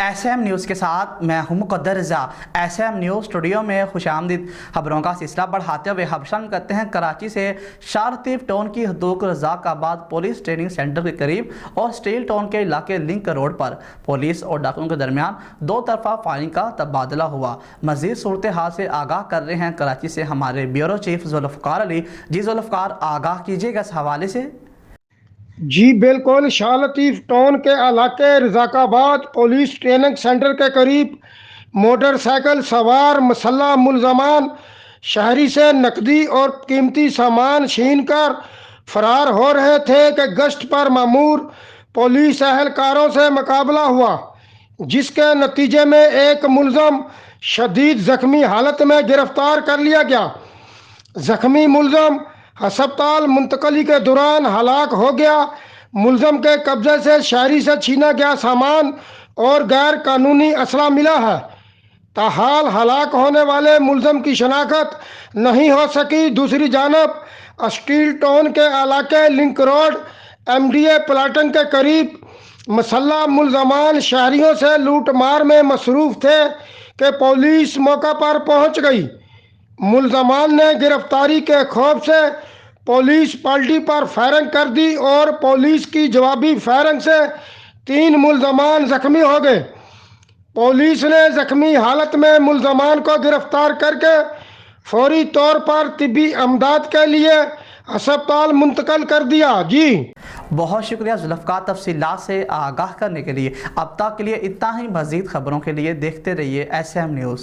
S M news کے ساتھ میں ہوں مقدر رضا۔ ایس ایم نیوز اسٹوڈیو میں خوش آمدید۔ خبروں کا سلسلہ بڑھاتے ہوئے شامل کرتے ہیں کراچی سے شارطیف ٹاؤن کی حدود رزاق آباد پولیس ٹریننگ سینٹر کے قریب اور اسٹیل ٹاؤن کے علاقے لنک روڈ پر پولیس اور ڈاکوؤں کے درمیان دو طرفہ فائرنگ کا تبادلہ ہوا۔ مزید صورتحال سے آگاہ کر رہے ہیں کراچی سے ہمارے بیورو چیف ذوالفقار علی۔ جی ذوالفقار، آگاہ کیجیے گا اس حوالے سے۔ جی بالکل، شارطیف ٹاؤن کے علاقے رزاق آباد پولیس ٹریننگ سینٹر کے قریب موٹر سائیکل سوار مسلح ملزمان شہری سے نقدی اور قیمتی سامان چھین کر فرار ہو رہے تھے کہ گشت پر مامور پولیس اہلکاروں سے مقابلہ ہوا، جس کے نتیجے میں ایک ملزم شدید زخمی حالت میں گرفتار کر لیا گیا۔ زخمی ملزم ہسپتال منتقلی کے دوران ہلاک ہو گیا۔ ملزم کے قبضے سے شہری سے چھینا گیا سامان اور غیر قانونی اسلحہ ملا ہے۔ تاحال ہلاک ہونے والے ملزم کی شناخت نہیں ہو سکی۔ دوسری جانب اسٹیل ٹاؤن کے علاقے لنک روڈ MDA پلاٹن کے قریب مسلح ملزمان شہریوں سے لوٹ مار میں مصروف تھے کہ پولیس موقع پر پہنچ گئی۔ ملزمان نے گرفتاری کے خوف سے پولیس پارٹی پر فائرنگ کر دی اور پولیس کی جوابی فائرنگ سے 3 ملزمان زخمی ہو گئے۔ پولیس نے زخمی حالت میں ملزمان کو گرفتار کر کے فوری طور پر طبی امداد کے لیے ہسپتال منتقل کر دیا۔ جی بہت شکریہ ذوالفقار، تفصیلات سے آگاہ کرنے کے لیے۔ اب تک کے لیے اتنا ہی۔ مزید خبروں کے لیے دیکھتے رہیے ایس ایم نیوز۔